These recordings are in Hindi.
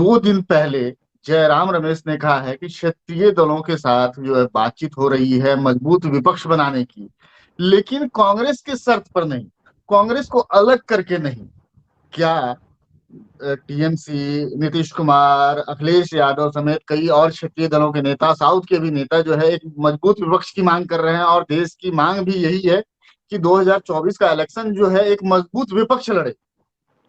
2 दिन पहले जयराम रमेश ने कहा है कि क्षेत्रीय दलों के साथ जो है बातचीत हो रही है मजबूत विपक्ष बनाने की, लेकिन कांग्रेस के शर्त पर नहीं, कांग्रेस को अलग करके नहीं। क्या टीएमसी, नीतीश कुमार, अखिलेश यादव समेत कई और क्षेत्रीय दलों के नेता, साउथ के भी नेता जो है एक मजबूत विपक्ष की मांग कर रहे हैं, और देश की मांग भी यही है कि 2024 का इलेक्शन जो है एक मजबूत विपक्ष लड़े,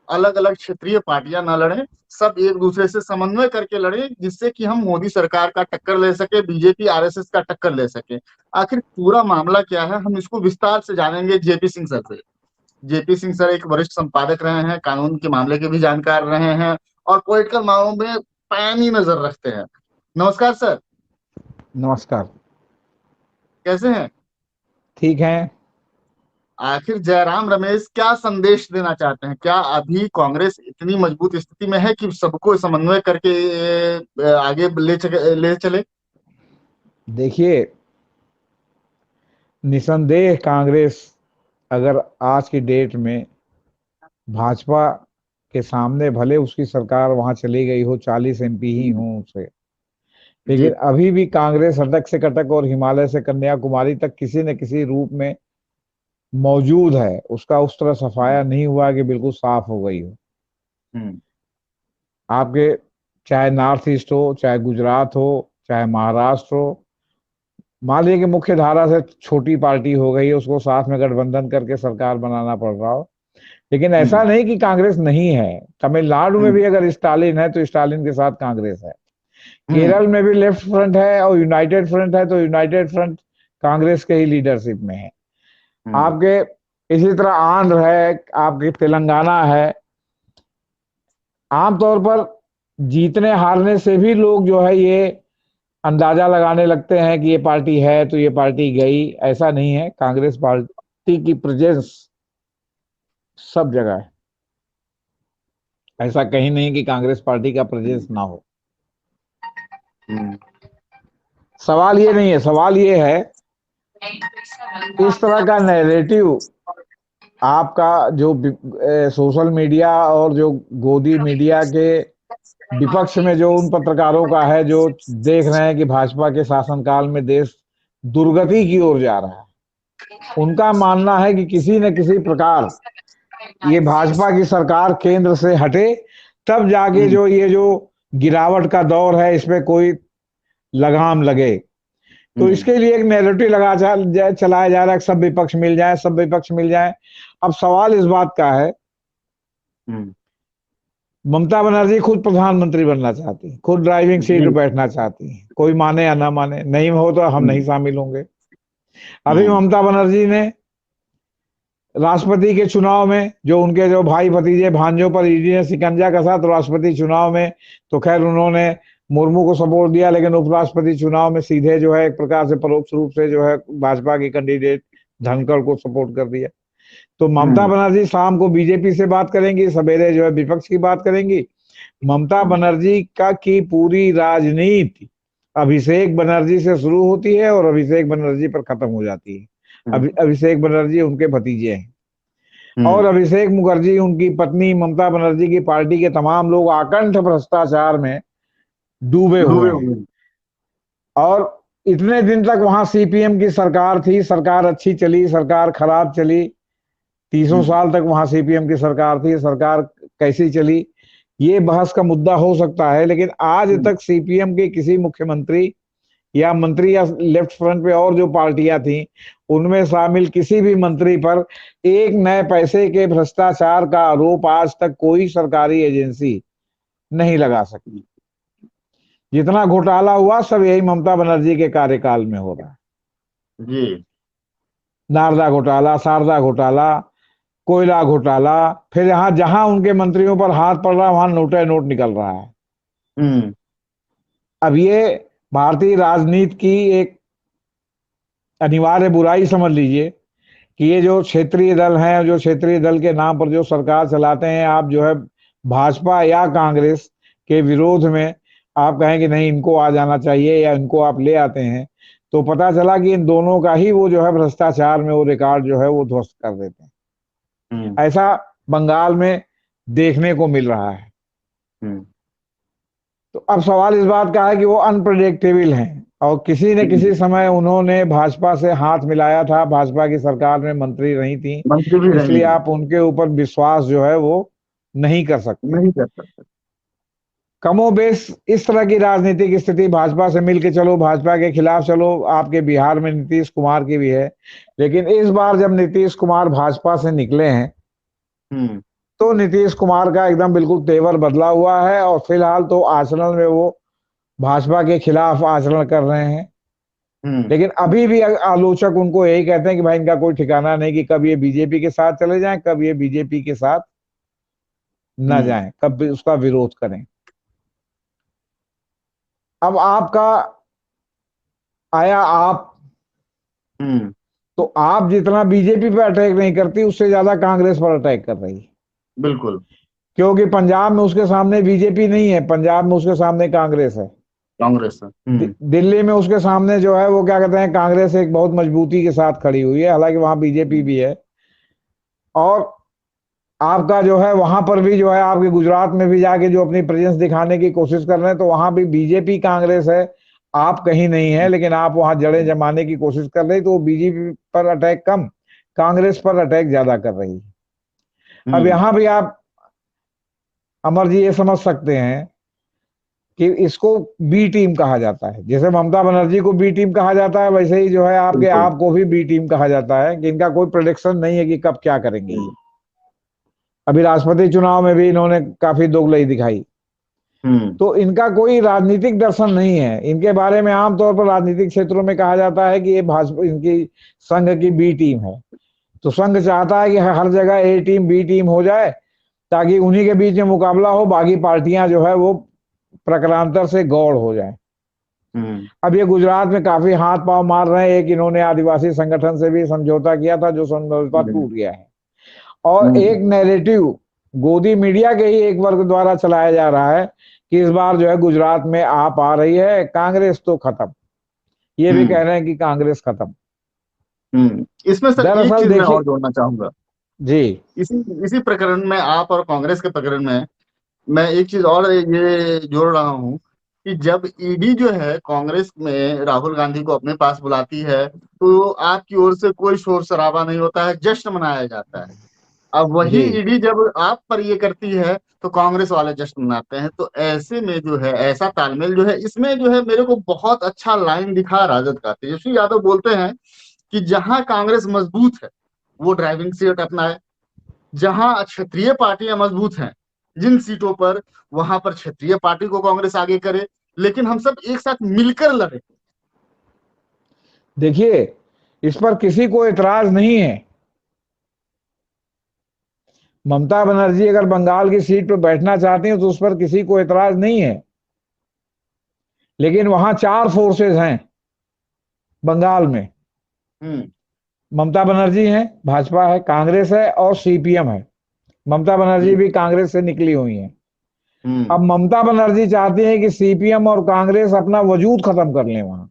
अलग अलग क्षेत्रीय पार्टियां ना लड़े, सब एक दूसरे से समन्वय करके लड़े, जिससे कि हम मोदी सरकार का टक्कर ले सके, बीजेपी आरएसएस का टक्कर ले सके। आखिर पूरा मामला क्या है, हम इसको विस्तार से जानेंगे जेपी सिंह सर से। जेपी सिंह सर एक वरिष्ठ संपादक रहे हैं, कानून के मामले के भी जानकार रहे हैं, और पॉलिटिकल मामलों में पैनी नजर रखते हैं। नमस्कार सर। नमस्कार। कैसे हैं? ठीक है। आखिर जयराम रमेश क्या संदेश देना चाहते हैं? क्या अभी कांग्रेस इतनी मजबूत स्थिति में है कि सबको समन्वय करके आगे ले चले? देखिए, निसंदेह कांग्रेस अगर आज की डेट में भाजपा के सामने, भले उसकी सरकार वहां चली गई हो, 40 एमपी ही हों उसे, जी। लेकिन अभी भी कांग्रेस अटक से कटक और हिमालय से कन्याकुमारी तक किसी न किसी रूप में मौजूद है। उसका उस तरह सफाया नहीं हुआ कि बिल्कुल साफ हो गई हो। हम्म। आपके चाहे नॉर्थ ईस्ट हो, चाहे गुजरात हो, चाहे महाराष्ट्र हो, मान लीजिए कि मुख्य धारा से छोटी पार्टी हो गई है, उसको साथ में गठबंधन करके सरकार बनाना पड़ रहा हो, लेकिन ऐसा हम्म। नहीं कि कांग्रेस नहीं है। तमिलनाडु में हम्म। भी अगर स्टालिन है तो स्टालिन के साथ कांग्रेस है। हम्म। केरल में भी लेफ्ट फ्रंट है और यूनाइटेड फ्रंट है, तो यूनाइटेड फ्रंट कांग्रेस के ही लीडरशिप में है। हम्म। आपके इसी तरह आंध्र है, आपके तेलंगाना है। आमतौर पर जीतने हारने से भी लोग जो है ये अंदाजा लगाने लगते हैं कि ये पार्टी है तो ये पार्टी गई। ऐसा नहीं है, कांग्रेस पार्टी की प्रेजेंस सब जगह है। ऐसा कहीं नहीं कि कांग्रेस पार्टी का प्रेजेंस ना हो। हम्म। सवाल ये नहीं है, सवाल ये है इस तरह का नैरेटिव आपका जो सोशल मीडिया और जो गोदी मीडिया के विपक्ष में जो उन पत्रकारों का है जो देख रहे हैं कि भाजपा के शासनकाल में देश दुर्गति की ओर जा रहा है। उनका मानना है कि किसी न किसी प्रकार ये भाजपा की सरकार केंद्र से हटे, तब जाके हम्म। जो ये जो गिरावट का दौर है इसमें कोई लगाम लगे। तो हम्म। इसके लिए एक नैरेटिव चलाया जा रहा है, सब विपक्ष मिल जाए, सब विपक्ष मिल जाए। अब सवाल इस बात का है, हम्म। ममता बनर्जी खुद प्रधानमंत्री बनना चाहती है, खुद ड्राइविंग सीट जी। पर बैठना चाहती है, कोई माने या ना माने, नहीं हो तो हम नहीं हम्म। शामिल होंगे। अभी हम्म। ममता बनर्जी ने राष्ट्रपति के चुनाव में जो उनके जो भाई भतीजे भांजों पर ईडी ने शिकंजा कसा, तो राष्ट्रपति चुनाव में तो खैर उन्होंने मुर्मू को सपोर्ट दिया, लेकिन उपराष्ट्रपति चुनाव में सीधे जो है एक प्रकार से परोक्ष रूप से जो है भाजपा के कैंडिडेट धनखड़ को सपोर्ट कर दिया। तो ममता हम्म। बनर्जी शाम को बीजेपी से बात करेंगी, सवेरे जो है विपक्ष की बात करेंगी। ममता हम्म। बनर्जी का की पूरी राजनीति अभिषेक बनर्जी से शुरू होती है और अभिषेक बनर्जी पर खत्म हो जाती है। अभिषेक बनर्जी उनके भतीजे हैं, और हम्म। अभिषेक मुखर्जी उनकी पत्नी ममता बनर्जी की पार्टी के तमाम लोग आकंठ भ्रष्टाचार में डूबे हुए डूबे हैं। हुए। और इतने दिन तक वहां सीपीएम की सरकार थी, सरकार अच्छी चली, सरकार खराब चली, 30 हम्म। साल तक वहां सीपीएम की सरकार थी, सरकार कैसी चली ये बहस का मुद्दा हो सकता है। लेकिन आज हम्म। तक सीपीएम के किसी मुख्यमंत्री या मंत्री या लेफ्ट फ्रंट पे और जो पार्टियां थी उनमें शामिल किसी भी मंत्री पर एक नए पैसे के भ्रष्टाचार का आरोप आज तक कोई सरकारी एजेंसी नहीं लगा सकी। जितना घोटाला हुआ सब यही ममता बनर्जी के कार्यकाल में हो रहा है। जी। नारदा घोटाला, शारदा घोटाला, कोयला घोटाला, फिर यहाँ जहां उनके मंत्रियों पर हाथ पड़ रहा है वहां नोटे नोट निकल रहा है। हम्म। अब ये भारतीय राजनीति की एक अनिवार्य बुराई समझ लीजिए कि ये जो क्षेत्रीय दल हैं, जो क्षेत्रीय दल के नाम पर जो सरकार चलाते हैं, आप जो है भाजपा या कांग्रेस के विरोध में आप कहें कि नहीं इनको आ जाना चाहिए या इनको आप ले आते हैं, तो पता चला कि इन दोनों का ही वो जो है भ्रष्टाचार में वो रिकॉर्ड जो है वो ध्वस्त कर देते हैं। हम्म। ऐसा बंगाल में देखने को मिल रहा है। हम्म। तो अब सवाल इस बात का है कि वो अनप्रेडिक्टेबल हैं और किसी न किसी समय उन्होंने भाजपा से हाथ मिलाया था, भाजपा की सरकार में मंत्री रही थी, मंत्री भी रही इसलिए हैं। आप उनके ऊपर विश्वास जो है वो नहीं कर सकते। नहीं कर सकते। कमोबेश इस तरह की राजनीतिक स्थिति, भाजपा से मिलके चलो, भाजपा के खिलाफ चलो, आपके बिहार में नीतीश कुमार की भी है, लेकिन इस बार जब नीतीश कुमार भाजपा से निकले हैं हम्म। तो नीतीश कुमार का एकदम बिल्कुल तेवर बदला हुआ है और फिलहाल तो आचरण में वो भाजपा के खिलाफ आचरण कर रहे हैं। हम्म। लेकिन अभी भी आलोचक उनको यही कहते हैं कि भाई इनका कोई ठिकाना नहीं कि कब ये बीजेपी के साथ चले जाएं, कब ये बीजेपी के साथ न हम्म। जाएं, कब भी उसका विरोध करें। अब आपका आया आप, हम्म। तो आप जितना बीजेपी पर अटैक नहीं करती उससे ज्यादा कांग्रेस पर अटैक कर रही है, बिल्कुल। क्योंकि पंजाब में उसके सामने बीजेपी नहीं है, पंजाब में उसके सामने कांग्रेस है। कांग्रेस है। दिल्ली में उसके सामने जो है वो क्या कहते हैं, कांग्रेस एक बहुत मजबूती के साथ खड़ी हुई है, हालांकि वहां बीजेपी भी है। और आपका जो है वहां पर भी जो है आपके गुजरात में भी जाके जो अपनी प्रेजेंस दिखाने की कोशिश कर रहे हैं, तो वहां भी बीजेपी कांग्रेस है, आप कहीं नहीं है, लेकिन आप वहां जड़ें जमाने की कोशिश कर रही, तो बीजेपी पर अटैक कम, कांग्रेस पर अटैक ज्यादा कर रही है। अब हम्म। यहां भी आप अमर जी ये समझ सकते हैं कि इसको बी टीम कहा जाता है, जैसे ममता बनर्जी को बी टीम कहा जाता है, वैसे ही जो है आपके बिल्कुल। आप को भी बी टीम कहा जाता है कि इनका कोई प्रोडिक्शन नहीं है कि कब क्या करेंगे ये। हम्म। अभी राष्ट्रपति चुनाव में भी इन्होंने काफी दोगलई दिखाई। हम्म। तो इनका कोई राजनीतिक दर्शन नहीं है, इनके बारे में आमतौर पर राजनीतिक क्षेत्रों में कहा जाता है कि ये भाजपा इनकी संघ की बी टीम है। तो संघ चाहता है कि हर जगह ए टीम बी टीम हो जाए ताकि उन्हीं के बीच में मुकाबला हो, बाकी पार्टियां जो है वो प्रकारांतर से गौड़ हो जाए। हम्म। अब ये गुजरात में काफी हाथ पांव मार रहे हैं, एक इन्होंने आदिवासी संगठन से भी समझौता किया था जो समझौता हम्म। टूट गया है। और हम्म। एक नैरेटिव गोदी मीडिया के ही एक वर्ग द्वारा चलाया जा रहा है कि इस बार जो है गुजरात में आप आ रही है, कांग्रेस तो खत्म, ये भी कह हम्म। रहे हैं कि कांग्रेस खत्म। इसमें सर एक दरअसल चीज मैं देखिए और जोड़ना चाहूंगा। जी, इसी इसी प्रकरण में, आप और कांग्रेस के प्रकरण में, मैं एक चीज और ये जोड़ रहा हूँ कि जब ईडी जो है कांग्रेस में राहुल गांधी को अपने पास बुलाती है, तो आपकी ओर से कोई शोर शराबा नहीं होता है, जश्न मनाया जाता है। अब वही जी, ईडी जब आप पर ये करती है तो कांग्रेस वाले जश्न मनाते हैं। तो ऐसे में जो है ऐसा तालमेल जो है, इसमें जो है मेरे को बहुत अच्छा लाइन दिखा राजद का। तेजस्वी यादव बोलते हैं कि जहां कांग्रेस मजबूत है वो ड्राइविंग सीट अपनाए, जहां क्षेत्रीय पार्टियां मजबूत हैं जिन सीटों पर, वहां पर क्षेत्रीय पार्टी को कांग्रेस आगे करे, लेकिन हम सब एक साथ मिलकर लड़े। देखिए इस पर किसी को एतराज नहीं है। ममता बनर्जी अगर बंगाल की सीट पर बैठना चाहती हैं तो उस पर किसी को एतराज नहीं है, लेकिन वहां चार फोर्सेस हैं बंगाल में। हम्म। ममता बनर्जी है, भाजपा है, कांग्रेस है और सीपीएम है। ममता बनर्जी जी। भी कांग्रेस से निकली हुई हैं। हम्म। अब ममता बनर्जी चाहती है कि सीपीएम और कांग्रेस अपना वजूद खत्म कर लें वहां।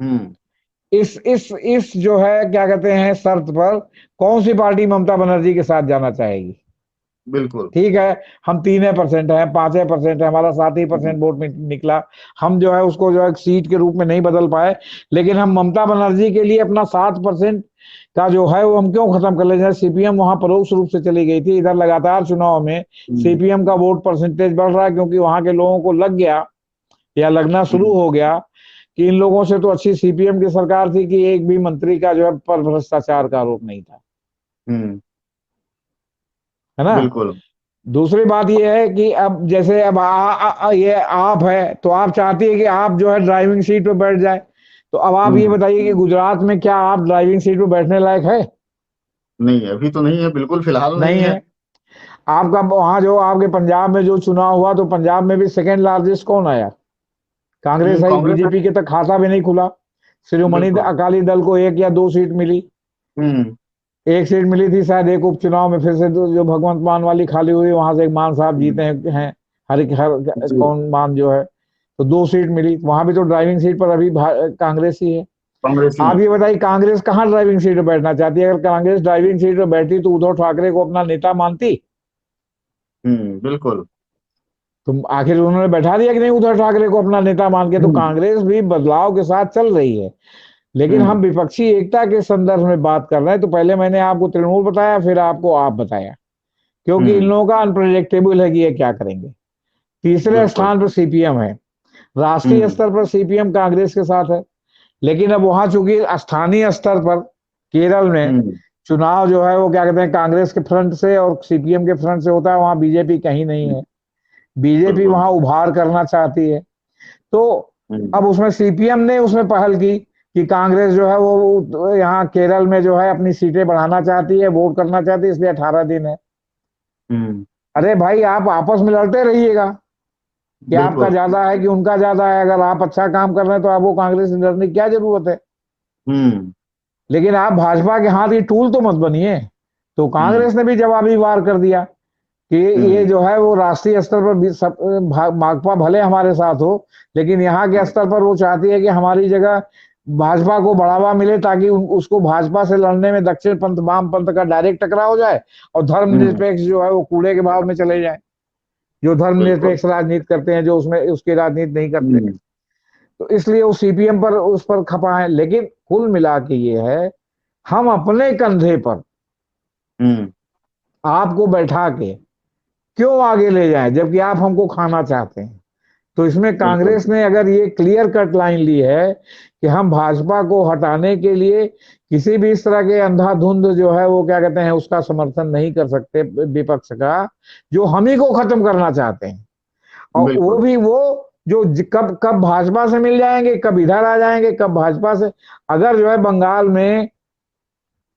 हम्म। इस जो है क्या कहते हैं शर्त पर कौन सी पार्टी ममता बनर्जी के साथ जाना चाहेगी? बिल्कुल। ठीक है, हम 3% है, 5% है, हमारा 7% वोट में निकला, हम जो है उसको जो है सीट के रूप में नहीं बदल पाए, लेकिन हम ममता बनर्जी के लिए अपना 7% का जो है वो हम क्यों खत्म कर ले जाए? सीपीएम वहां परोक्ष रूप से चली गई थी, इधर लगातार चुनाव में हम्म। सीपीएम का वोट परसेंटेज बढ़ रहा है क्योंकि वहां के लोगों को लग गया या लगना शुरू हम्म। हो गया कि इन लोगों से तो अच्छी सीपीएम की सरकार थी कि एक भी मंत्री का जो है पर भ्रष्टाचार का आरोप नहीं था, हम्म। है ना? बिल्कुल। दूसरी बात यह है कि अब जैसे अब ये आप है तो आप चाहती है कि आप जो है ड्राइविंग सीट पे बैठ जाए, तो अब आप ये हम्म। बताइए कि गुजरात में क्या आप ड्राइविंग सीट पे बैठने लायक है? नहीं, अभी तो नहीं है, बिल्कुल फिलहाल नहीं नहीं है। है। आपका वहां जो आपके पंजाब में जो चुनाव हुआ तो पंजाब में भी सेकेंड लार्जेस्ट कौन आया? कांग्रेस आई, कांग्रेस है। बीजेपी के तक खाता भी नहीं खुला। शिरोमणि बिल्कुल। अकाली दल को 1 या 2 सीट मिली, हम्म। 1 सीट मिली थी शायद एक उपचुनाव में, फिर से जो भगवंत मान वाली खाली हुई वहां से एक मान साहब हम्म। जीते हैं, हर जी। कौन मान जो है, तो 2 सीट मिली, वहां भी तो ड्राइविंग सीट पर अभी कांग्रेस ही है। कांग्रेस ही आप है। ये बताइए कांग्रेस कहाँ ड्राइविंग सीट पर बैठना चाहती है? अगर कांग्रेस ड्राइविंग सीट पर बैठती तो उद्धव ठाकरे को अपना नेता मानती? बिल्कुल। तुम आखिर उन्होंने बैठा दिया कि नहीं उद्धव ठाकरे को अपना नेता मान के। तो कांग्रेस भी बदलाव के साथ चल रही है, लेकिन हम विपक्षी एकता के संदर्भ में बात कर रहे हैं। तो पहले मैंने आपको तृणमूल बताया, फिर आपको आप बताया, क्योंकि इन लोगों का अनप्रेडिक्टेबल है कि ये क्या करेंगे। तीसरे बिल्कुल। स्थान पर सीपीएम है। राष्ट्रीय स्तर पर सीपीएम कांग्रेस के साथ है, लेकिन अब वहां चूंकि स्थानीय स्तर पर केरल में चुनाव जो है वो क्या कहते हैं कांग्रेस के फ्रंट से और सीपीएम के फ्रंट से होता है, वहां बीजेपी कहीं नहीं है। बीजेपी बिल्कुल। वहां उभार करना चाहती है। तो अब उसमें सीपीएम ने उसमें पहल की कि कांग्रेस जो है वो यहाँ केरल में जो है अपनी सीटें बढ़ाना चाहती है, वोट करना चाहती है, इसलिए 18 दिन है। अरे भाई, आप आपस में लड़ते रहिएगा कि आपका बिल्कुल। ज्यादा है कि उनका ज्यादा है। अगर आप अच्छा काम कर रहे हैं तो आपको कांग्रेस से लड़ने की क्या जरूरत है। हम्म। लेकिन आप भाजपा के हाथ की टूल तो मत बनिए। तो हम्म। कांग्रेस ने भी जवाबी वार कर दिया कि ये हम्म। जो है वो राष्ट्रीय स्तर पर भी सब माकपा भले हमारे साथ हो, लेकिन यहाँ के स्तर पर वो चाहती है कि हमारी जगह भाजपा को बढ़ावा मिले, ताकि उसको भाजपा से लड़ने में दक्षिण पंथ वाम पंथ का डायरेक्ट टकराव हो जाए, और धर्मनिरपेक्ष जो है वो कूड़े के भाव में चले जाए, जो बिल्कुल। धर्मनिरपेक्ष राजनीति करते हैं, जो उसमें उसकी राजनीति नहीं करते। हम्म। तो इसलिए वो सीपीएम पर उस पर खपा है। लेकिन कुल मिला के ये है, हम अपने कंधे पर हम्म। आपको बैठा के क्यों आगे ले जाएं, जबकि आप हमको खाना चाहते हैं। तो इसमें बिल्कुल। कांग्रेस ने अगर ये क्लियर कट लाइन ली है कि हम भाजपा को हटाने के लिए किसी भी इस तरह के अंधाधुंध जो है वो क्या कहते हैं उसका समर्थन नहीं कर सकते, विपक्ष का, जो हम ही को खत्म करना चाहते हैं। और वो बिल्कुल। भी वो जो कब कब भाजपा से मिल जाएंगे, कब इधर आ जाएंगे, कब भाजपा से। अगर जो है बंगाल में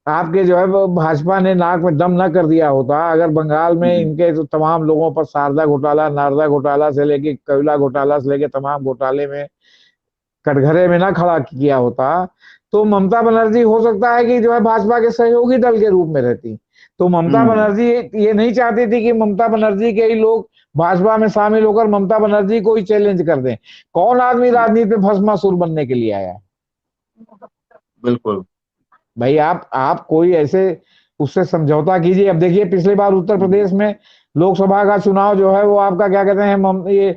आपके जो है वो भाजपा ने नाक में दम न कर दिया होता, अगर बंगाल में हम्म। इनके तो तमाम लोगों पर शारदा घोटाला, नारदा घोटाला से लेके कोयला घोटाला से लेके तमाम घोटाले में कटघरे में ना खड़ा किया होता, तो ममता बनर्जी हो सकता है कि जो है भाजपा के सहयोगी दल के रूप में रहती। तो ममता हम्म। बनर्जी ये नहीं चाहती थी कि ममता बनर्जी के ही लोग भाजपा में शामिल होकर ममता बनर्जी को ही चैलेंज कर दें। कौन आदमी राजनीति में भस्मासुर बनने के लिए आया है? बिल्कुल। भाई आप कोई ऐसे उससे समझौता कीजिए। अब देखिए पिछली बार उत्तर प्रदेश में लोकसभा का चुनाव जो है वो आपका क्या कहते हैं ये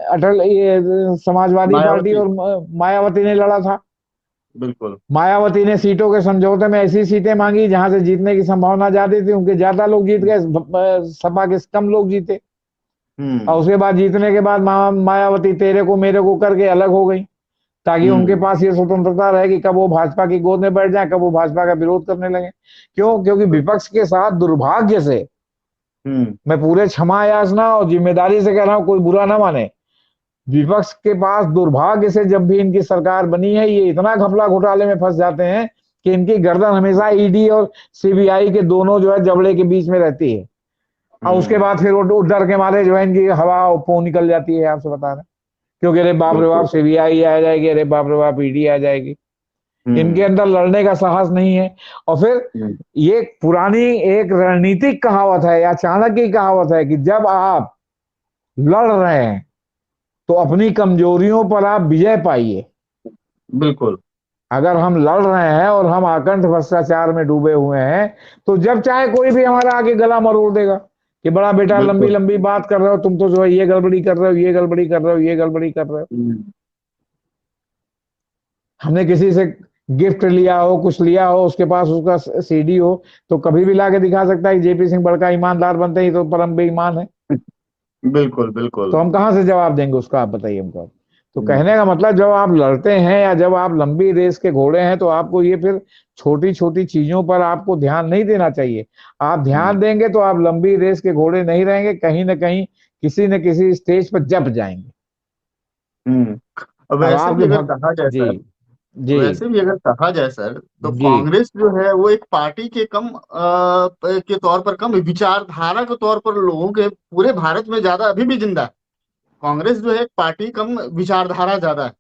अटल ये समाजवादी पार्टी मायावती। और मायावती ने लड़ा था। बिल्कुल। मायावती ने सीटों के समझौते में ऐसी सीटें मांगी जहां से जीतने की संभावना ज्यादा थी, उनके ज्यादा लोग जीत गए, सपा के कम लोग जीते। और हम्म। उसके बाद जीतने के बाद मायावती तेरे को मेरे को करके अलग हो गई, ताकि उनके हम्म। पास ये स्वतंत्रता रहे कि कब वो भाजपा की गोद में बैठ जाए, कब वो भाजपा का विरोध करने लगे। क्यों? क्योंकि बिल्कुल। विपक्ष के साथ दुर्भाग्य से, हम्म। मैं पूरे क्षमा याचना और जिम्मेदारी से कह रहा हूं, कोई बुरा ना माने, विपक्ष के पास दुर्भाग्य से जब भी इनकी सरकार बनी है, ये इतना घपला घोटाले में फंस जाते हैं कि इनकी गर्दन हमेशा ईडी और सीबीआई के दोनों जो है जबड़े के बीच में रहती है। और उसके हम्म। बाद फिर वो डर के मारे जो है इनकी हवा पो निकल जाती है, आपसे बता रहे हैं। क्योंकि अरे बाप रे बाप बिल्कुल। सीबीआई आ जाएगी, अरे बाप रे बाप ईडी आ जाएगी। इनके हम्म। अंदर लड़ने का साहस नहीं है। और फिर हम्म। ये पुरानी एक रणनीतिक कहावत है या चाणक्य की कहावत है कि जब आप लड़ रहे हैं तो अपनी कमजोरियों पर आप विजय पाइए। बिल्कुल। अगर हम लड़ रहे हैं और हम आकंठ भ्रष्टाचार में डूबे हुए हैं, तो जब चाहे कोई भी हमारा आके गला मरोड़ देगा कि बड़ा बेटा लंबी बिल्कुल। लंबी बात कर रहे हो तुम, तो जो है ये गड़बड़ी कर रहे हो, ये गड़बड़ी कर रहे हो, ये गड़बड़ी कर रहे हो। हम्म। हमने किसी से गिफ्ट लिया हो, कुछ लिया हो, उसके पास उसका सीडी हो, तो कभी भी लाके दिखा सकता है कि जेपी सिंह बड़का ईमानदार बनते ही तो परम बेईमान है। बिल्कुल। तो बिल्कुल। हम कहां से जवाब देंगे उसका, आप बताइए हमको। तो कहने हम्म। का मतलब, जब आप लड़ते हैं या जब आप लंबी रेस के घोड़े हैं, तो आपको ये फिर छोटी छोटी चीजों पर आपको ध्यान नहीं देना चाहिए। आप ध्यान देंगे तो आप लंबी रेस के घोड़े नहीं रहेंगे, कहीं ना कहीं किसी न किसी स्टेज पर जप जाएंगे। हम्म। और अब वैसे भी आपके अगर भक्त। कहा जाए जी। सर, जी। वैसे भी अगर कहा जाए सर, तो जी। कांग्रेस जो है वो एक पार्टी के के तौर पर कम, विचारधारा के तौर पर लोगों के पूरे भारत में ज्यादा अभी भी जिंदा है। कांग्रेस जो है एक पार्टी कम, विचारधारा ज्यादा है।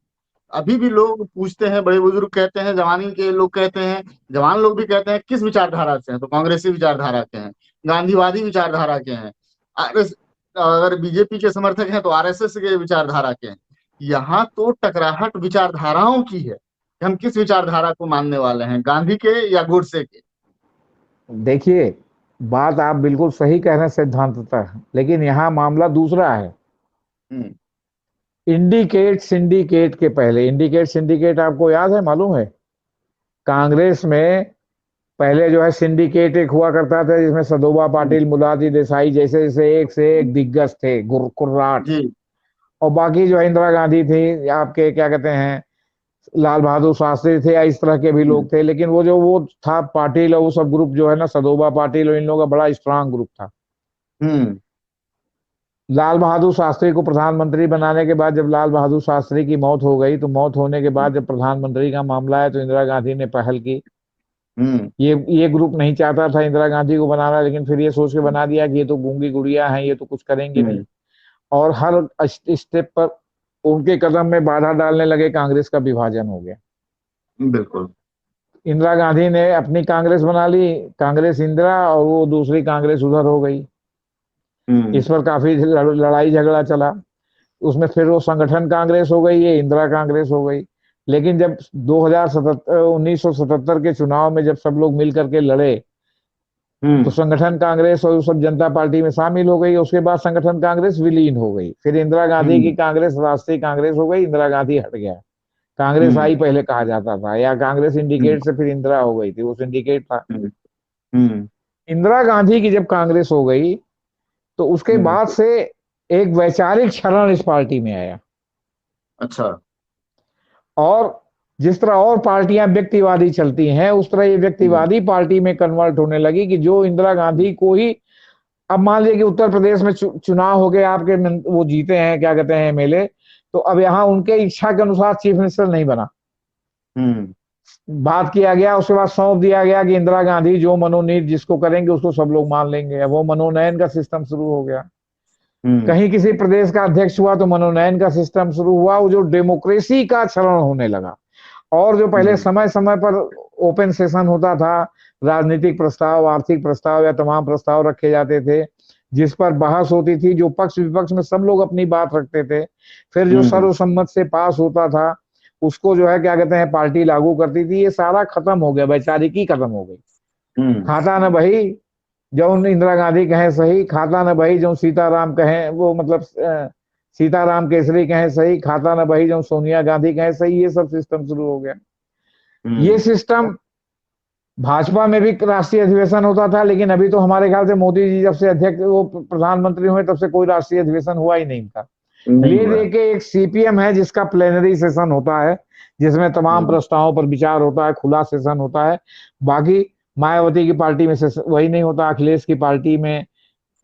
अभी भी लोग पूछते हैं, बड़े बुजुर्ग कहते हैं, जवानी के लोग कहते हैं, जवान लोग भी कहते हैं किस विचारधारा से हैं, तो कांग्रेसी विचारधारा के हैं, गांधीवादी विचारधारा के हैं। आरएस अगर बीजेपी के समर्थक हैं तो आरएसएस के विचारधारा के हैं। यहाँ तो टकराहट विचारधाराओं की है कि हम किस विचारधारा को मानने वाले हैं, गांधी के या गोडसे के। देखिए, बात आप बिल्कुल सही कह रहे हैं सिद्धांततः, लेकिन यहाँ मामला दूसरा है। हम्म। इंडिकेट सिंडिकेट के पहले, इंडिकेट सिंडिकेट आपको याद है, मालूम है? कांग्रेस में पहले जो है सिंडिकेट एक हुआ करता था जिसमें सदोबा हम्म। पाटिल, मुलाजी देसाई जैसे जैसे एक से एक दिग्गज थे, कुर्राट। जी। और बाकी जो है इंदिरा गांधी थी, आपके क्या कहते हैं, लाल बहादुर शास्त्री थे, या इस तरह के भी हम्म। लोग थे। लेकिन वो जो वो था पाटिल और वो सब ग्रुप जो है ना, सदोबा पाटिल और इन लोगों का बड़ा स्ट्रांग ग्रुप था। हम्म। लाल बहादुर शास्त्री को प्रधानमंत्री बनाने के बाद जब लाल बहादुर शास्त्री की मौत हो गई, तो मौत होने के बाद जब प्रधानमंत्री का मामला है तो इंदिरा गांधी ने पहल की। हम्म। ये ग्रुप नहीं चाहता था इंदिरा गांधी को बनाना, लेकिन फिर ये सोच के बना दिया कि ये तो गूंगी गुड़िया हैं, ये तो कुछ करेंगे नहीं। हम्म। और हर स्टेप पर उनके कदम में बाधा डालने लगे, कांग्रेस का विभाजन हो गया। बिल्कुल। इंदिरा गांधी ने अपनी कांग्रेस बना ली, कांग्रेस इंदिरा, और वो दूसरी कांग्रेस उधर हो गई। हम्म। इस पर काफी लड़ाई झगड़ा चला। उसमें फिर वो संगठन कांग्रेस हो गई, ये इंदिरा कांग्रेस हो गई। लेकिन जब 1977 के चुनाव में जब सब लोग मिल करके लड़े, तो हम्म। संगठन कांग्रेस और सब जनता पार्टी में शामिल हो गई। उसके बाद संगठन कांग्रेस विलीन हो गई, फिर इंदिरा गांधी की हम्म। कांग्रेस राष्ट्रीय कांग्रेस हो गई, इंदिरा गांधी हट गया। कांग्रेस हम्म। आई पहले कहा जाता था, या कांग्रेस हम्म। सिंडिकेट से फिर इंदिरा हो गई थी, वो सिंडिकेट था। हम्म। हम्म। इंदिरा गांधी की जब कांग्रेस हो गई, तो उसके हम्म। बाद से एक वैचारिक क्षरण इस पार्टी में आया। अच्छा। और जिस तरह और पार्टियां व्यक्तिवादी चलती हैं, उस तरह ये हम्म। व्यक्तिवादी पार्टी में कन्वर्ट होने लगी कि जो इंदिरा गांधी को ही, अब मान लीजिए कि उत्तर प्रदेश में चुनाव हो गए, आपके वो जीते हैं, क्या कहते हैं, एमएलए, तो अब यहाँ उनके इच्छा के अनुसार चीफ मिनिस्टर नहीं बना। हम्म। बात किया गया, उसके बाद सौंप दिया गया कि इंदिरा गांधी जो मनोनीत जिसको करेंगे उसको सब लोग मान लेंगे। वो मनोनयन का सिस्टम शुरू हो गया। हम्म। कहीं किसी प्रदेश का अध्यक्ष हुआ तो मनोनयन का सिस्टम शुरू हुआ, वो जो डेमोक्रेसी का क्षरण होने लगा। और जो पहले हम्म। समय समय पर ओपन सेशन होता था, राजनीतिक प्रस्ताव, आर्थिक प्रस्ताव या तमाम प्रस्ताव रखे जाते थे, जिस पर बहस होती थी, जो पक्ष विपक्ष में सब लोग अपनी बात रखते थे, फिर जो हम्म। सर्वसम्मत से पास होता था, उसको जो है क्या कहते हैं, पार्टी लागू करती थी। ये सारा खत्म हो गया, वैचारिकी खत्म हो गई। हम्म। खाता न बही, जो इंदिरा गांधी कहें सही, खाता न बही जो सीताराम कहें, वो मतलब सीताराम केसरी कहें सही, खाता न बही जो सोनिया गांधी कहें सही। ये सब सिस्टम शुरू हो गया। ये हम्म। सिस्टम भाजपा में भी राष्ट्रीय अधिवेशन होता था, लेकिन अभी तो हमारे ख्याल से मोदी जी जब से अध्यक्ष, वो प्रधानमंत्री हुए, तब से कोई राष्ट्रीय अधिवेशन हुआ ही नहीं था। नहीं ले हुआ दे है। के एक सीपीएम है जिसका प्लेनरी सेशन होता है, जिसमें तमाम हम्म। प्रस्तावों पर विचार होता है, खुला सेशन होता है। बाकी मायावती की पार्टी में वही नहीं होता। अखिलेश की पार्टी में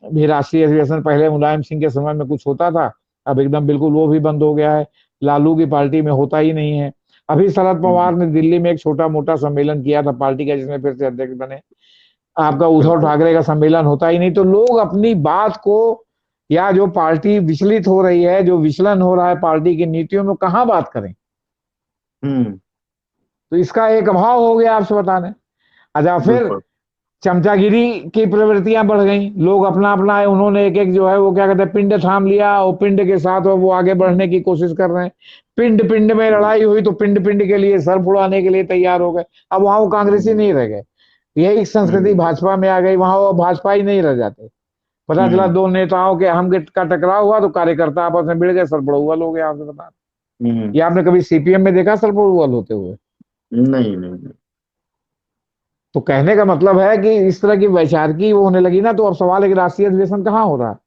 भी राष्ट्रीय अधिवेशन पहले मुलायम सिंह के समय में कुछ होता था, अब एकदम बिल्कुल वो भी बंद हो गया है। लालू की पार्टी में होता ही नहीं है। अभी शरद हम्म। पवार ने दिल्ली में एक छोटा मोटा सम्मेलन किया था पार्टी का, जिसमें फिर से अध्यक्ष बने। आपका उद्धव बिल्कुल। ठाकरे का सम्मेलन होता ही नहीं। तो लोग अपनी बात को, या जो पार्टी विचलित हो रही है, जो विचलन हो रहा है पार्टी की नीतियों में, कहाँ बात करें। हम्म। तो इसका एक अभाव हो गया आपसे बताने। अच्छा, फिर बिल्कुल। चमचागिरी की प्रवृत्तियां बढ़ गई, लोग अपना अपना है, उन्होंने एक एक जो है वो क्या कहते हैं पिंड थाम लिया, और पिंड के साथ वो आगे बढ़ने की कोशिश कर रहे हैं। पिंड पिंड में हम्म। लड़ाई हुई तो पिंड पिंड के लिए सर फुड़ाने के लिए तैयार हो गए। अब वहां वो कांग्रेसी हम्म। नहीं रह गए। यही संस्कृति हम्म। भाजपा में आ गई, वहां वो भाजपा ही नहीं रह जाते। पता चला हम्म। दो नेताओं के हम का टकराव हुआ तो कार्यकर्ता आपस में भिड़ गए, सरपड़ौल हो गया। आपसे बता, हम्म। ये आपने कभी सीपीएम में देखा सरपड़ौल होते हुए? नहीं, नहीं, नहीं। तो कहने का मतलब है कि इस तरह की वैचारिकी वो होने लगी ना। तो अब सवाल है कि राष्ट्रीय अधिवेशन कहाँ हो रहा है?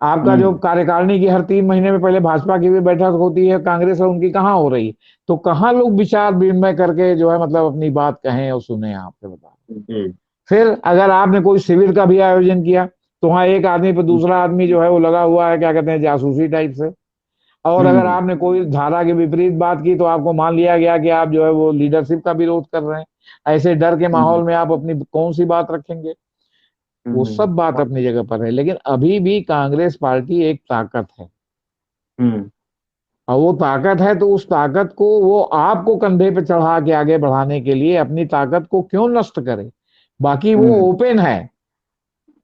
आपका जो हम्म। कार्यकारिणी की हर 3 महीने में पहले भाजपा की भी बैठक होती है, कांग्रेस और उनकी कहाँ हो रही? तो कहाँ लोग विचार विनिमय करके जो है मतलब अपनी बात कहें और सुने, आपसे बता। जी। फिर अगर आपने कोई शिविर का भी आयोजन किया, तो वहां एक आदमी पर दूसरा आदमी जो है वो लगा हुआ है, क्या कहते हैं, जासूसी टाइप से। और अगर हम्म। आपने कोई धारा के विपरीत बात की, तो आपको मान लिया गया कि आप जो है वो लीडरशिप का विरोध कर रहे हैं। ऐसे डर के हम्म। माहौल में आप अपनी कौन सी बात रखेंगे? वो हम्म। सब बात अपनी जगह पर है, लेकिन अभी भी कांग्रेस पार्टी एक ताकत है। हम्म। और वो ताकत है, तो उस ताकत को वो आपको कंधे पे चढ़ा के आगे बढ़ाने के लिए अपनी ताकत को क्यों नष्ट करे? बाकी वो हम्म। ओपन है।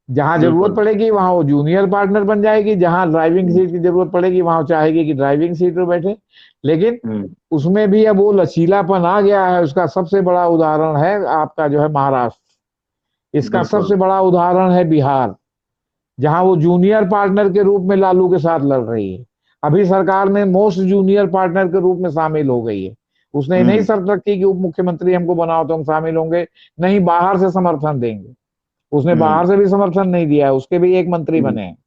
जहां जरूरत बिल्कुल। पड़ेगी वहां वो जूनियर पार्टनर बन जाएगी, जहां ड्राइविंग हम्म। सीट की जरूरत पड़ेगी वहां चाहेगी कि ड्राइविंग सीट पर बैठे। लेकिन हम्म। उसमें भी अब वो लचीलापन आ गया है। उसका सबसे बड़ा उदाहरण है आपका जो है महाराष्ट्र। इसका बिल्कुल। सबसे बड़ा उदाहरण है बिहार, जहां वो जूनियर पार्टनर के रूप में लालू के साथ लड़ रही है। अभी सरकार में मोस्ट जूनियर पार्टनर के रूप में शामिल हो गई है। उसने नहीं हम्म। शर्त रखी कि उप मुख्यमंत्री हमको बनाओ तो हम शामिल होंगे, नहीं बाहर से समर्थन देंगे। उसने हम्म। बाहर से भी समर्थन नहीं दिया है, उसके भी एक मंत्री हम्म। बने हैं।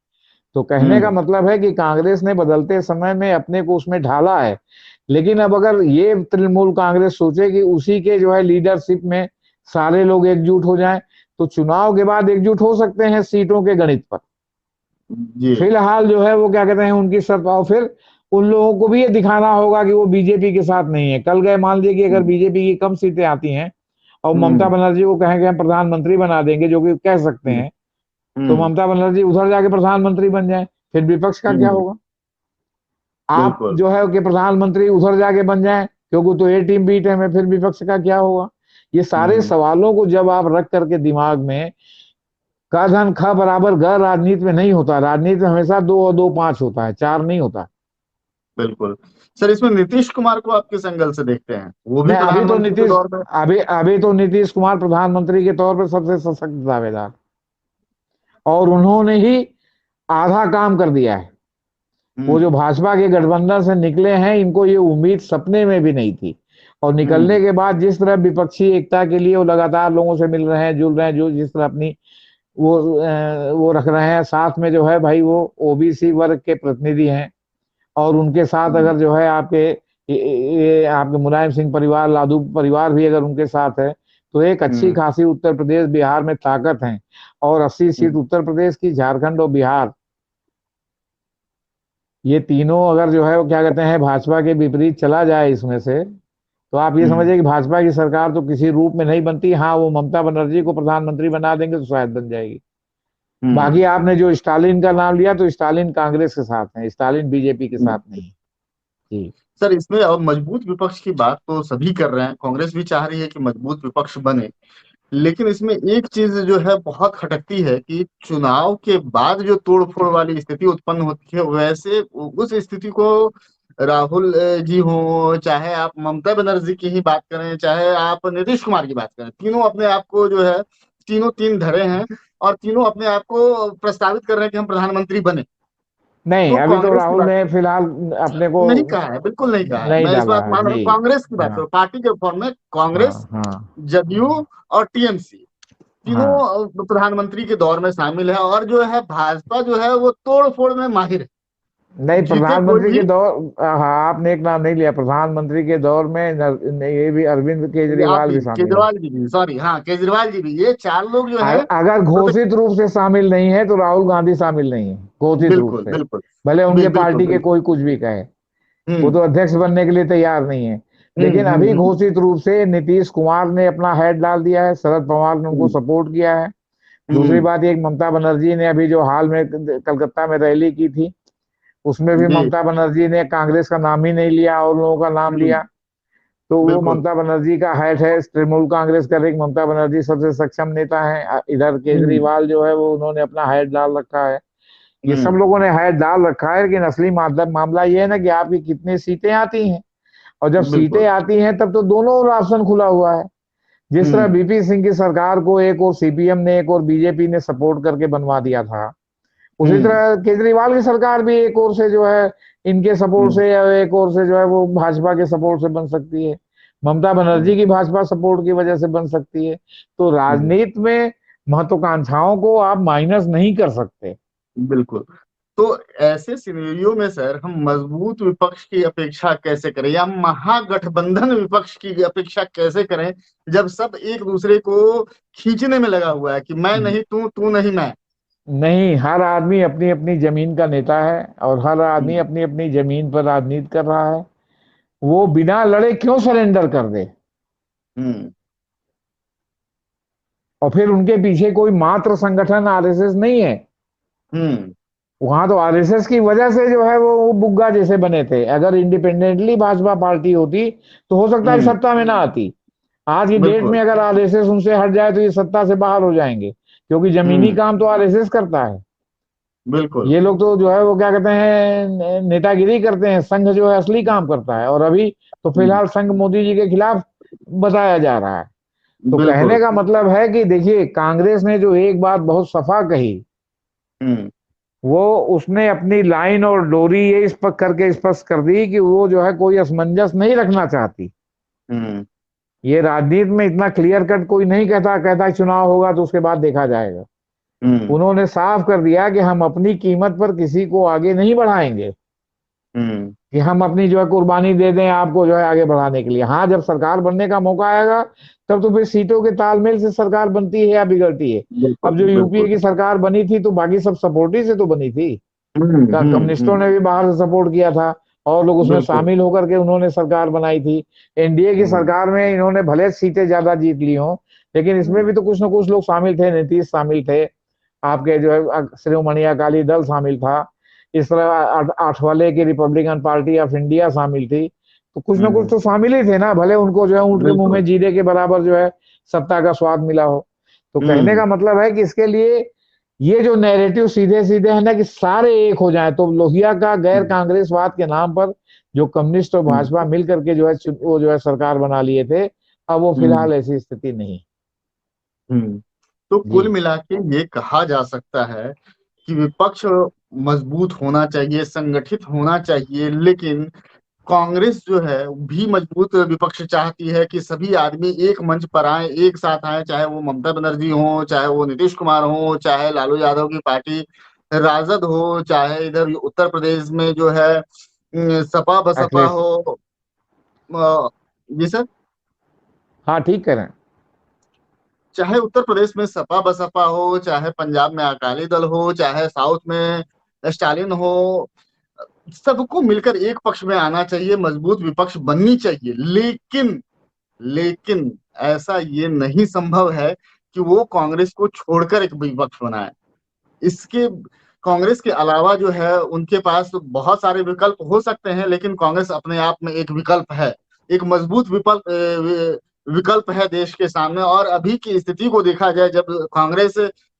तो कहने का हम्म। मतलब है कि कांग्रेस ने बदलते समय में अपने को उसमें ढाला है। लेकिन अब अगर ये तृणमूल कांग्रेस सोचे कि उसी के जो है लीडरशिप में सारे लोग एकजुट हो जाएं, तो चुनाव के बाद एकजुट हो सकते हैं सीटों के गणित पर। जी। फिलहाल जो है वो क्या कहते हैं उनकी शर्त, और फिर उन लोगों को भी ये दिखाना होगा कि वो बीजेपी के साथ नहीं है। कल गए मान लीजिए कि अगर हम्म। बीजेपी की कम सीटें आती हैं और ममता हम्म। बनर्जी को कहें कि हम प्रधानमंत्री बना देंगे, जो कि कह सकते हम्म। हैं, तो हम्म। ममता बनर्जी उधर जाके प्रधानमंत्री बन जाए, फिर विपक्ष का क्या हम्म। होगा? आप बिल्कुल। जो है कि प्रधानमंत्री उधर जाके बन जाए, क्योंकि तो ए टीम बी टीम है, फिर विपक्ष का क्या होगा? ये सारे हम्म। सवालों को जब आप रख करके दिमाग में, क धन ख बराबर ग राजनीति में नहीं होता। राजनीति में हमेशा 2 और 2 5 होता है, 4 नहीं होता। बिल्कुल। सर, इसमें नीतीश कुमार को आप किस एंगल से देखते हैं? वो भी नहीं, प्रधानमंत्री के दौर में। अभी तो नीतीश कुमार प्रधानमंत्री के तौर पर सबसे सशक्त दावेदार, और उन्होंने ही आधा काम कर दिया है। वो जो हम्म। भाजपा के गठबंधन से निकले हैं, इनको ये उम्मीद सपने में भी नहीं थी। और निकलने हम्म। के बाद जिस तरह विपक्षी एकता के लिए वो लगातार लोगों से मिल रहे हैं, जुल रहे हैं, जो जिस तरह अपनी वो रख रहे हैं, साथ में जो है भाई वो ओबीसी वर्ग के प्रतिनिधि हैं, और उनके साथ हम्म। अगर जो है आपके ये आपके मुलायम सिंह परिवार, लादू परिवार भी अगर उनके साथ है, तो एक अच्छी हम्म। खासी उत्तर प्रदेश बिहार में ताकत है। और 80 सीट हम्म। उत्तर प्रदेश की, झारखंड और बिहार, ये तीनों अगर जो है वो क्या कहते हैं भाजपा के विपरीत चला जाए इसमें से, तो आप ये हम्म। समझिए कि भाजपा की सरकार तो किसी रूप में नहीं बनती। हाँ, वो ममता बनर्जी को प्रधानमंत्री बना देंगे तो शायद बन जाएगी। बाकी हम्म। आपने जो स्टालिन का नाम लिया, तो स्टालिन कांग्रेस के साथ है, स्टालिन बीजेपी के साथ नहीं। जी। सर, इसमें अब मजबूत विपक्ष की बात तो सभी कर रहे हैं, कांग्रेस भी चाह रही है कि मजबूत विपक्ष बने। लेकिन इसमें एक चीज जो है बहुत खटकती है कि चुनाव के बाद जो तोड़फोड़ वाली स्थिति उत्पन्न होती है, वैसे उस स्थिति को राहुल जी हो, चाहे आप ममता बनर्जी की ही बात करें, चाहे आप नीतीश कुमार की बात करें, तीनों अपने आप को जो है, तीनों तीन धड़े हैं, और तीनों अपने आप को प्रस्तावित कर रहे हैं कि हम प्रधानमंत्री बने। नहीं, तो अभी तो कांग्रेस की राहुल बात ने फिलहाल अपने को नहीं कहा है, बिल्कुल नहीं कहा है, नहीं मैं इस डाला बात है मान रहा जी। हूँ। कांग्रेस की बात हाँ, करो, पार्टी के फॉर्म में हाँ, कांग्रेस, हाँ, जदयू और टीएमसी तीनों हाँ। प्रधानमंत्री के दौर में शामिल है। और जो है भाजपा जो है वो तोड़ फोड़ में माहिर नहीं, है, जीते कोई प्रधानमंत्री भी। के दौर, हाँ, आपने एक नाम नहीं लिया। प्रधानमंत्री के दौर में ये भी अरविंद आप केजरीवाल भी, भी शामिल है। केजरीवाल जी भी, सॉरी, हाँ, केजरीवाल जी भी, ये चार लोग जो है अगर प्रत्येक। घोषित रूप से शामिल नहीं है तो राहुल गांधी शामिल नहीं है घोषित रूप बिल्कुल से, बिल्कुल। भले उनके बिल्कुल पार्टी के बिल्कुल। कोई कुछ भी कहे। वो हम्म। तो अध्यक्ष बनने के लिए तैयार नहीं है। हम्म। लेकिन अभी घोषित रूप से नीतीश कुमार ने अपना हेड डाल दिया है, शरद पवार ने उनको हम्म। सपोर्ट किया है। दूसरी हम्म। बात, एक ममता बनर्जी ने अभी जो हाल में कलकत्ता में रैली की थी, उसमें भी जी। ममता बनर्जी ने कांग्रेस का नाम ही नहीं लिया और लोगों का नाम हम्म। लिया। तो वो बिल्कुल। ममता बनर्जी का हेड है तृणमूल कांग्रेस का। एक ममता बनर्जी सबसे सक्षम नेता है, इधर हम्म। केजरीवाल जो है वो उन्होंने अपना हेड डाल रखा है। ये सब हम्म। लोगों ने हेड डाल रखा है, लेकिन असली मामला ये है ना कि आपकी कितनी सीटें आती हैं। और जब सीटें बिल्कुल। आती हैं तब तो दोनों राशन खुला हुआ है। जिस तरह हम्म। बीपी सिंह की सरकार को एक और सीपीएम ने, एक और बीजेपी ने सपोर्ट करके बनवा दिया था, उसी हम्म। तरह केजरीवाल की सरकार भी एक और से जो है इनके सपोर्ट हम्म। से, या एक और से जो है वो भाजपा के सपोर्ट से बन सकती है। ममता बनर्जी की भाजपा सपोर्ट की वजह से बन सकती है। तो हम्म। राजनीति में महत्वाकांक्षाओं को आप माइनस नहीं कर सकते। बिल्कुल। तो ऐसे सिनेरियो में सर, हम मजबूत विपक्ष की अपेक्षा कैसे करें, या महागठबंधन विपक्ष की अपेक्षा कैसे करें, जब सब एक दूसरे को खींचने में लगा हुआ है कि मैं नहीं तू, तू नहीं मैं। नहीं, हर आदमी अपनी अपनी जमीन का नेता है, और हर आदमी हम्म। अपनी अपनी जमीन पर राजनीति कर रहा है। वो बिना लड़े क्यों सरेंडर कर दे? हम्म। और फिर उनके पीछे कोई मात्र संगठन आरएसएस नहीं है। हम्म। वहां तो आरएसएस की वजह से जो है वो बुग्गा जैसे बने थे। अगर इंडिपेंडेंटली भाजपा पार्टी होती तो हो सकता है हम्म। सत्ता में ना आती। आज की डेट बिल्कुल। में अगर आरएसएस उनसे हट जाए तो ये सत्ता से बाहर हो जाएंगे, क्योंकि जमीनी हम्म। काम तो आरएसएस करता है। बिल्कुल। ये लोग तो जो है वो क्या कहते हैं नेतागिरी करते हैं, संघ जो है असली काम करता है। और अभी तो हम्म। फिलहाल संघ मोदी जी के खिलाफ बताया जा रहा है। तो कहने बिल्कुल। का मतलब है कि देखिए, कांग्रेस ने जो एक बात बहुत सफा कही, हम्म। वो उसने अपनी लाइन और डोरी ये इस पर करके स्पष्ट कर दी कि वो जो है कोई असमंजस नहीं रखना चाहती। हम्म। ये राजनीति में इतना क्लियर कट कोई नहीं कहता, कहता चुनाव होगा तो उसके बाद देखा जाएगा। हम्म। उन्होंने साफ कर दिया कि हम अपनी कीमत पर किसी को आगे नहीं बढ़ाएंगे, हम्म। कि हम अपनी जो है कुर्बानी दे दें आपको जो है आगे बढ़ाने के लिए। हाँ, जब सरकार बनने का मौका आएगा तब तो फिर सीटों के तालमेल से सरकार बनती है या बिगड़ती है। बिल्कुल अब जो यूपीए बिल्कुल। की सरकार बनी थी तो बाकी सब सपोर्ट से तो बनी थी। कम्युनिस्टों हम्म। ने भी बाहर से सपोर्ट किया था और लोग उसमें बिल्कुल। शामिल होकर के उन्होंने सरकार बनाई थी। एनडीए की हम्म। सरकार में इन्होंने भले सीटें ज्यादा जीत ली हों, लेकिन इसमें हम्म। भी तो कुछ ना कुछ लोग शामिल थे। नीतीश शामिल थे, आपके जो है शिरोमणि अकाली दल शामिल था, इस तरह आठवले की रिपब्लिकन पार्टी ऑफ इंडिया शामिल थी। तो कुछ ना कुछ हम्म। तो शामिल ही थे ना, भले उनको जो है ऊंट के मुंह बिल्कुल। में जीरे के बराबर जो है सत्ता का स्वाद मिला हो। तो कहने हम्म। का मतलब है कि इसके लिए ये जो नैरेटिव सीधे सीधे है ना कि सारे एक हो जाए, तो लोहिया का गैर हम्म। कांग्रेसवाद के नाम पर जो कम्युनिस्ट और हम्म। भाजपा मिलकर के जो है वो जो है सरकार बना लिए थे, अब वो हम्म। फिलहाल ऐसी स्थिति नहीं। हम्म। तो जी। कुल मिला के ये कहा जा सकता है कि विपक्ष मजबूत होना चाहिए, संगठित होना चाहिए, लेकिन कांग्रेस जो है भी मजबूत विपक्ष चाहती है कि सभी आदमी एक मंच पर आए, एक साथ आए, चाहे वो ममता बनर्जी हो, चाहे वो नीतीश कुमार हो, चाहे लालू यादव की पार्टी राजद हो, चाहे इधर उत्तर प्रदेश में जो है सपा बसपा अखिलेश। हो। अ, जी सर। हाँ, ठीक करें। चाहे उत्तर प्रदेश में सपा बसपा हो, चाहे पंजाब में अकाली दल हो, चाहे साउथ में स्टालिन हो, सबको मिलकर एक पक्ष में आना चाहिए, मजबूत विपक्ष बननी चाहिए। लेकिन ऐसा ये नहीं संभव है कि वो कांग्रेस को छोड़कर एक विपक्ष बनाए। इसके कांग्रेस के अलावा जो है उनके पास बहुत सारे विकल्प हो सकते हैं, लेकिन कांग्रेस अपने आप में एक विकल्प है, एक मजबूत विकल्प है देश के सामने। और अभी की स्थिति को देखा जाए, जब कांग्रेस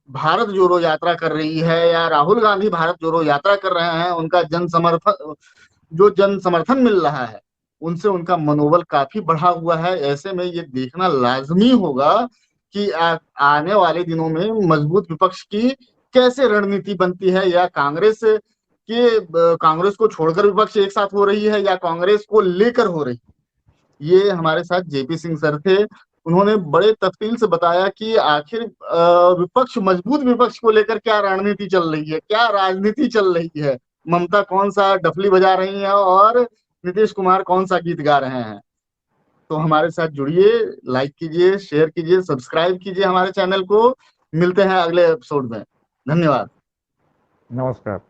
भारत जोड़ो यात्रा कर रही है या राहुल गांधी भारत जोड़ो यात्रा कर रहे हैं, उनका जन समर्थन मिल रहा है, उनसे उनका मनोबल काफी बढ़ा हुआ है। ऐसे में ये देखना लाजमी होगा कि आने वाले दिनों में मजबूत विपक्ष की कैसे रणनीति बनती है, या कांग्रेस को छोड़कर विपक्ष एक साथ हो रही है या कांग्रेस को लेकर हो रही है। ये हमारे साथ जेपी सिंह सर थे, उन्होंने बड़े तफसील से बताया कि आखिर विपक्ष, मजबूत विपक्ष को लेकर क्या रणनीति चल रही है, क्या राजनीति चल रही है। ममता कौन सा डफली बजा रही है और नीतीश कुमार कौन सा गीत गा रहे हैं। तो हमारे साथ जुड़िए, लाइक कीजिए, शेयर कीजिए, सब्सक्राइब कीजिए हमारे चैनल को। मिलते हैं अगले एपिसोड में। धन्यवाद। नमस्कार।